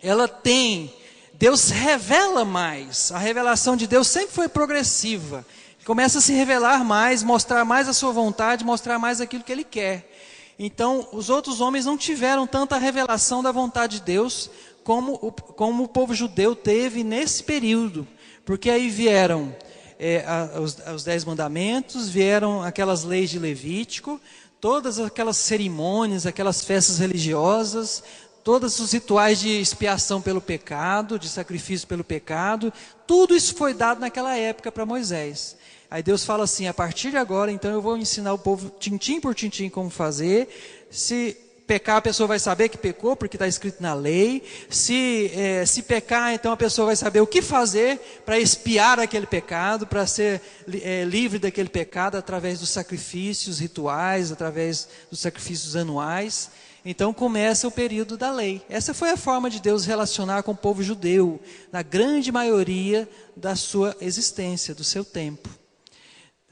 ela tem, Deus revela mais. A revelação de Deus sempre foi progressiva. Começa a se revelar mais, mostrar mais a sua vontade, mostrar mais aquilo que Ele quer. Então, os outros homens não tiveram tanta revelação da vontade de Deus como o povo judeu teve nesse período. Porque aí vieram os 10 mandamentos, vieram aquelas leis de Levítico, todas aquelas cerimônias, aquelas festas religiosas, todos os rituais de expiação pelo pecado, de sacrifício pelo pecado, tudo isso foi dado naquela época para Moisés. Aí Deus fala assim, a partir de agora, então eu vou ensinar o povo tintim por tintim como fazer. Se pecar, a pessoa vai saber que pecou, porque está escrito na lei. Se pecar, então a pessoa vai saber o que fazer para expiar aquele pecado, para ser livre daquele pecado através dos sacrifícios rituais, através dos sacrifícios anuais. Então começa o período da lei. Essa foi a forma de Deus relacionar com o povo judeu, na grande maioria da sua existência, do seu tempo.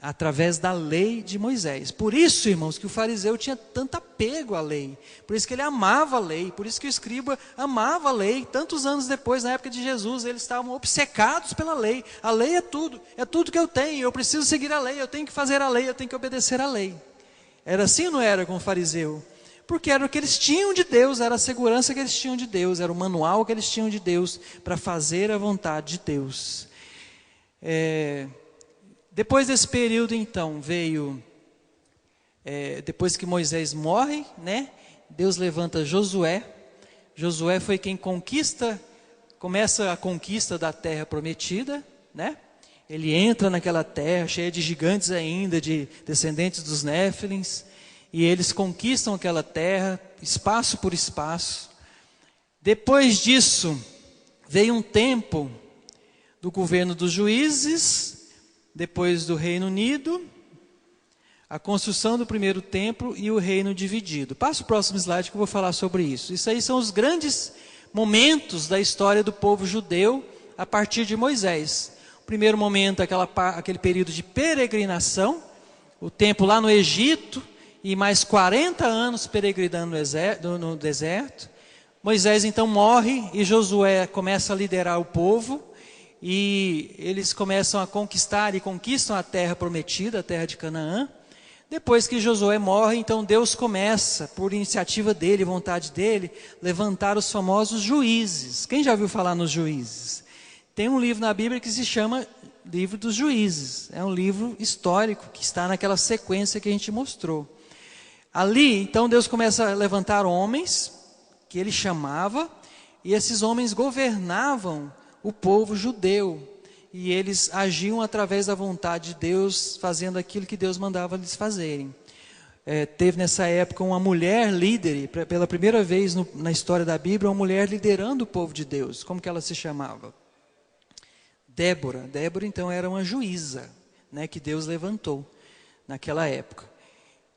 Através da lei de Moisés. Por isso, irmãos, que o fariseu tinha tanto apego à lei. Por isso que ele amava a lei. Por isso que o escriba amava a lei. Tantos anos depois, na época de Jesus, eles estavam obcecados pela lei. A lei é tudo que eu tenho. Eu preciso seguir a lei, eu tenho que fazer a lei, eu tenho que obedecer a lei. Era assim ou não era com o fariseu? Porque era o que eles tinham de Deus, era a segurança que eles tinham de Deus, era o manual que eles tinham de Deus para fazer a vontade de Deus. Depois desse período, então, veio, depois que Moisés morre, Deus levanta Josué. Josué foi quem começa a conquista da terra prometida, Ele entra naquela terra cheia de gigantes ainda, de descendentes dos Néfilins, e eles conquistam aquela terra, espaço por espaço. Depois disso, veio um tempo do governo dos juízes. Depois do Reino Unido, a construção do primeiro templo e o reino dividido. Passa o próximo slide que eu vou falar sobre isso. Isso aí são os grandes momentos da história do povo judeu a partir de Moisés. O primeiro momento, aquele período de peregrinação, o tempo lá no Egito e mais 40 anos peregrinando no deserto. Moisés então morre e Josué começa a liderar o povo. E eles começam a conquistar e conquistam a terra prometida, a terra de Canaã. Depois que Josué morre, então Deus começa, por iniciativa dele, vontade dele, levantar os famosos juízes. Quem já ouviu falar nos juízes? Tem um livro na Bíblia que se chama Livro dos Juízes. É um livro histórico que está naquela sequência que a gente mostrou. Ali, então, Deus começa a levantar homens que ele chamava, e esses homens governavam o povo judeu, e eles agiam através da vontade de Deus, fazendo aquilo que Deus mandava eles fazerem. Teve nessa época uma mulher líder, pela primeira vez na história da Bíblia, uma mulher liderando o povo de Deus. Como que ela se chamava? Débora. Débora então era uma juíza, que Deus levantou naquela época.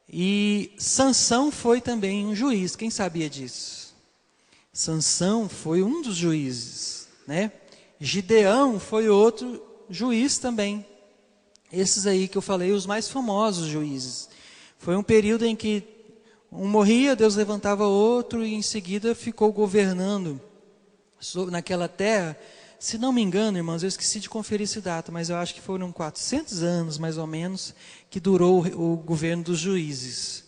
E Sansão foi também um juiz. Quem sabia disso? Sansão foi um dos juízes, Gideão foi outro juiz também. Esses aí que eu falei, os mais famosos juízes. Foi um período em que um morria, Deus levantava outro, e em seguida ficou governando naquela terra Se não me engano, irmãos, eu esqueci de conferir esse dado, mas eu acho que foram 400 anos, mais ou menos, que durou o governo dos juízes.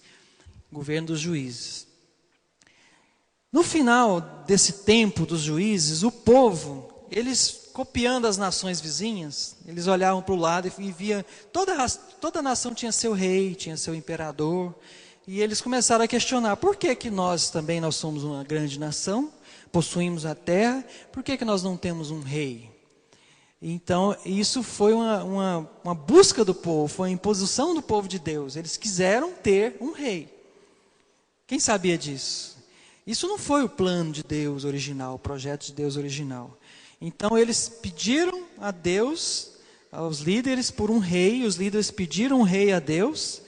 Governo dos juízes. No final desse tempo dos juízes, o povo, eles copiando as nações vizinhas, eles olhavam para o lado e viam, toda nação tinha seu rei, tinha seu imperador, e eles começaram a questionar, por que que nós somos uma grande nação, possuímos a terra, por que que nós não temos um rei? Então, isso foi uma busca do povo, foi uma imposição do povo de Deus, eles quiseram ter um rei. Quem sabia disso? Isso não foi o plano de Deus original, o projeto de Deus original. Então eles pediram a Deus, aos líderes, por um rei, os líderes pediram um rei a Deus,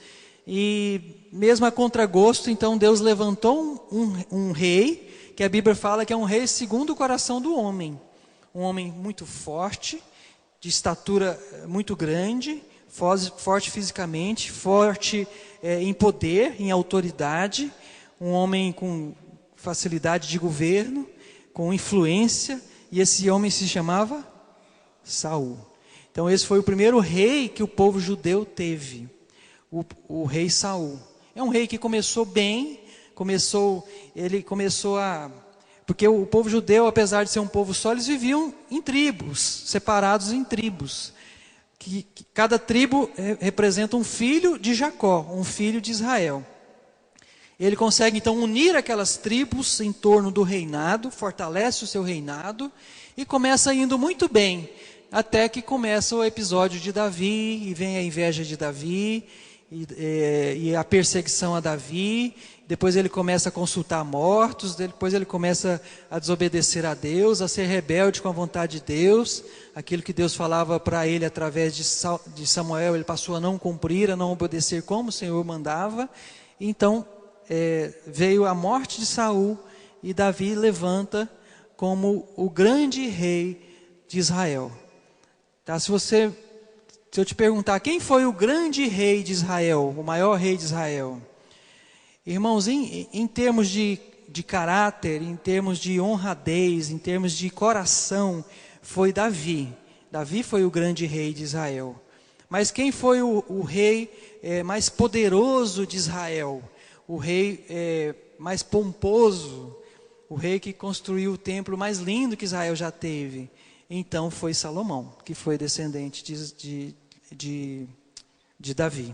e mesmo a contragosto, então Deus levantou um rei, que a Bíblia fala que é um rei segundo o coração do homem. Um homem muito forte, de estatura muito grande, forte fisicamente, forte em poder, em autoridade, um homem com facilidade de governo, com influência, e esse homem se chamava Saul. Então esse foi o primeiro rei que o povo judeu teve, o rei Saul. É um rei que começou bem, porque o povo judeu, apesar de ser um povo só, eles viviam em tribos, separados em tribos. Que cada tribo representa um filho de Jacó, um filho de Israel. Ele consegue então unir aquelas tribos em torno do reinado, fortalece o seu reinado e começa indo muito bem, até que começa o episódio de Davi, e vem a inveja de Davi, e a perseguição a Davi. Depois ele começa a consultar mortos, depois ele começa a desobedecer a Deus, a ser rebelde com a vontade de Deus. Aquilo que Deus falava para ele através de Samuel, ele passou a não cumprir, a não obedecer como o Senhor mandava. Então veio a morte de Saul, e Davi levanta como o grande rei de Israel. Tá? Se eu te perguntar, quem foi o grande rei de Israel, o maior rei de Israel? Irmãos, em termos de caráter, em termos de honradez, em termos de coração, foi Davi. Davi foi o grande rei de Israel. Mas quem foi o rei mais poderoso de Israel? O rei mais pomposo, o rei que construiu o templo mais lindo que Israel já teve. Então foi Salomão, que foi descendente de Davi.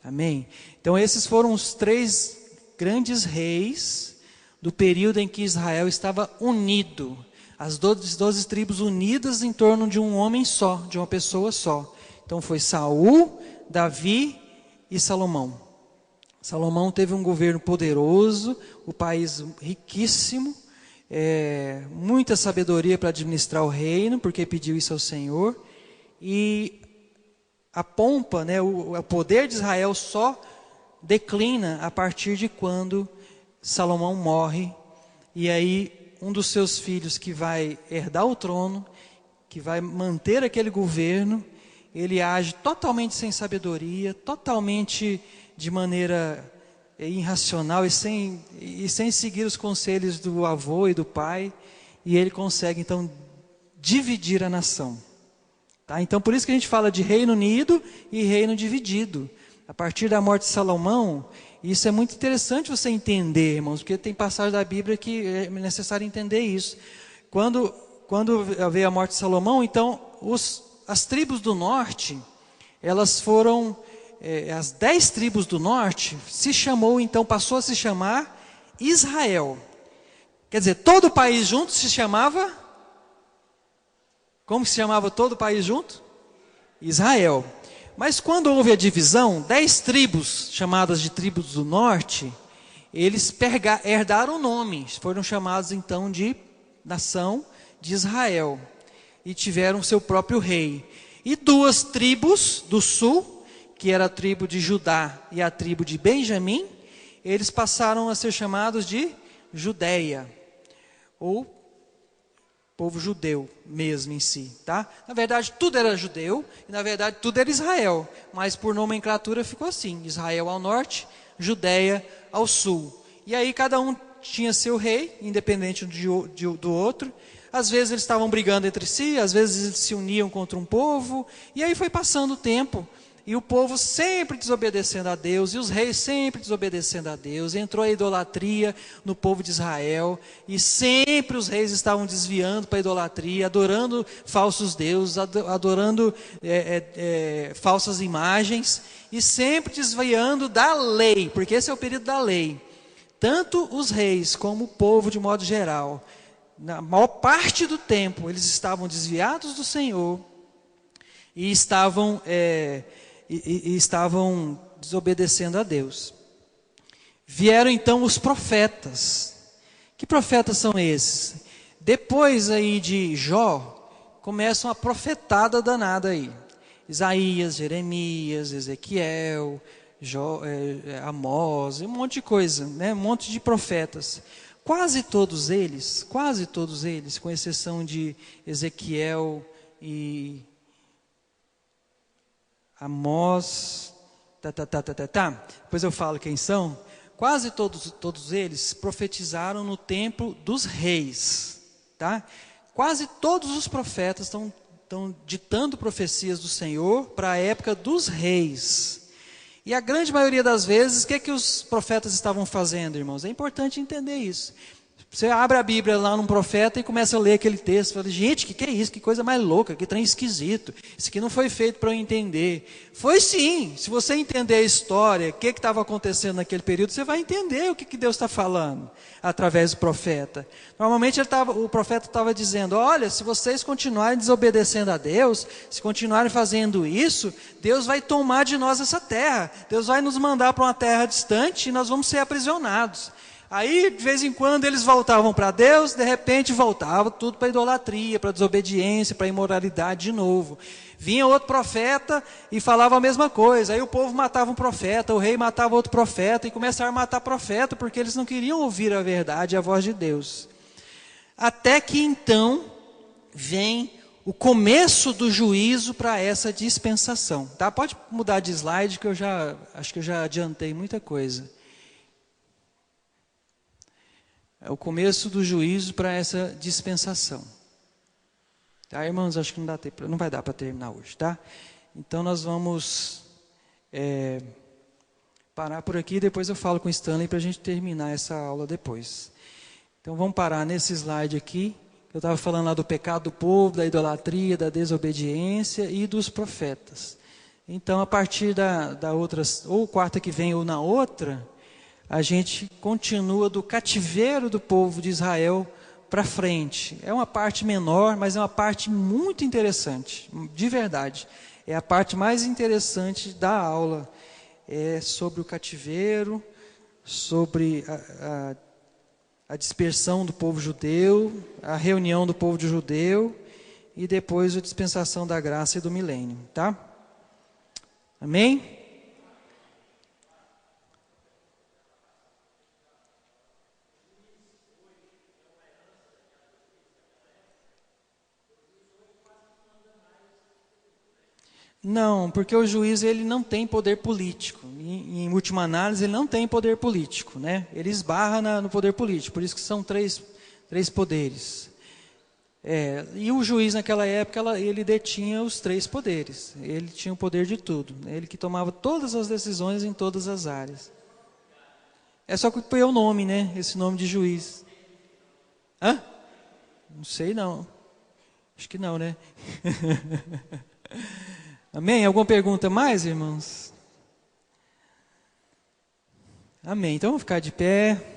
Amém? Então esses foram os 3 grandes reis do período em que Israel estava unido. As 12 tribos unidas em torno de um homem só, de uma pessoa só. Então foi Saul, Davi e Salomão. Salomão teve um governo poderoso, o país riquíssimo, muita sabedoria para administrar o reino, porque pediu isso ao Senhor. E a pompa, o poder de Israel só declina a partir de quando Salomão morre. E aí um dos seus filhos que vai herdar o trono, que vai manter aquele governo, ele age totalmente sem sabedoria, totalmente de maneira irracional e sem seguir os conselhos do avô e do pai, e ele consegue então dividir a nação. Tá? Então por isso que a gente fala de reino unido e reino dividido. A partir da morte de Salomão, isso é muito interessante você entender, irmãos, porque tem passagem da Bíblia que é necessário entender isso. Quando veio a morte de Salomão, então as tribos do norte, elas foram, as 10 tribos do norte, passou a se chamar Israel. Quer dizer, todo o país junto se chamava, como se chamava todo o país junto? Israel. Mas quando houve a divisão, 10 tribos, chamadas de tribos do norte, eles herdaram o nome, foram chamados então de nação de Israel, e tiveram seu próprio rei. E 2 tribos do sul, que era a tribo de Judá e a tribo de Benjamim, eles passaram a ser chamados de Judeia, ou povo judeu mesmo em si, tá? Na verdade tudo era judeu, e na verdade tudo era Israel, mas por nomenclatura ficou assim: Israel ao norte, Judeia ao sul. E aí cada um tinha seu rei, independente do outro. às vezes eles estavam brigando entre si, às vezes eles se uniam contra um povo, e aí foi passando o tempo, e o povo sempre desobedecendo a Deus, e os reis sempre desobedecendo a Deus, entrou a idolatria no povo de Israel, e sempre os reis estavam desviando para a idolatria, adorando falsos deuses, adorando falsas imagens, e sempre desviando da lei, porque esse é o período da lei. Tanto os reis como o povo de modo geral, na maior parte do tempo, eles estavam desviados do Senhor e estavam desobedecendo a Deus. Vieram então os profetas. Que profetas são esses? Depois aí de Jó, começa uma profetada danada aí. Isaías, Jeremias, Ezequiel, Amós, um monte de coisa, né? Um monte de profetas. Quase todos eles, com exceção de Ezequiel e Amós, depois eu falo quem são. Quase todos eles profetizaram no tempo dos reis, tá? Quase todos os profetas estão ditando profecias do Senhor para a época dos reis. E a grande maioria das vezes, o que é que os profetas estavam fazendo, irmãos? É importante entender isso. Você abre a Bíblia lá num profeta e começa a ler aquele texto. Fala, gente, que é isso? Que coisa mais louca, que trem esquisito. Isso aqui não foi feito para eu entender. Foi sim. Se você entender a história, o que estava acontecendo naquele período, você vai entender o que Deus está falando através do profeta. Normalmente o profeta estava dizendo, olha, se vocês continuarem desobedecendo a Deus, se continuarem fazendo isso, Deus vai tomar de nós essa terra. Deus vai nos mandar para uma terra distante e nós vamos ser aprisionados. Aí, de vez em quando, eles voltavam para Deus, de repente voltava tudo para idolatria, para desobediência, para imoralidade de novo. Vinha outro profeta e falava a mesma coisa. Aí o povo matava um profeta, o rei matava outro profeta, e começaram a matar profeta, porque eles não queriam ouvir a verdade e a voz de Deus. Até que então, vem o começo do juízo para essa dispensação. Tá? Pode mudar de slide, que acho que eu já adiantei muita coisa. É o começo do juízo para essa dispensação. Tá, irmãos? Acho que não vai dar para terminar hoje, tá? Então nós vamos parar por aqui, depois eu falo com o Stanley para a gente terminar essa aula depois. Então vamos parar nesse slide aqui. Eu estava falando lá do pecado do povo, da idolatria, da desobediência e dos profetas. Então a partir da outra, ou quarta que vem ou na outra, a gente continua do cativeiro do povo de Israel para frente. É uma parte menor, mas é uma parte muito interessante, de verdade. É a parte mais interessante da aula. É sobre o cativeiro, sobre a dispersão do povo judeu, a reunião do povo judeu e depois a dispensação da graça e do milênio, tá? Amém? Não, porque o juiz ele não tem poder político. Em última análise, ele não tem poder político, né? Ele esbarra no poder político, por isso que são três poderes. E o juiz naquela época, ele detinha os três poderes. Ele tinha o poder de tudo. Ele que tomava todas as decisões em todas as áreas. É só que põe o nome, né? Esse nome de juiz. Hã? Não sei não. Acho que não, né? Amém? Alguma pergunta mais, irmãos? Amém. Então vamos ficar de pé.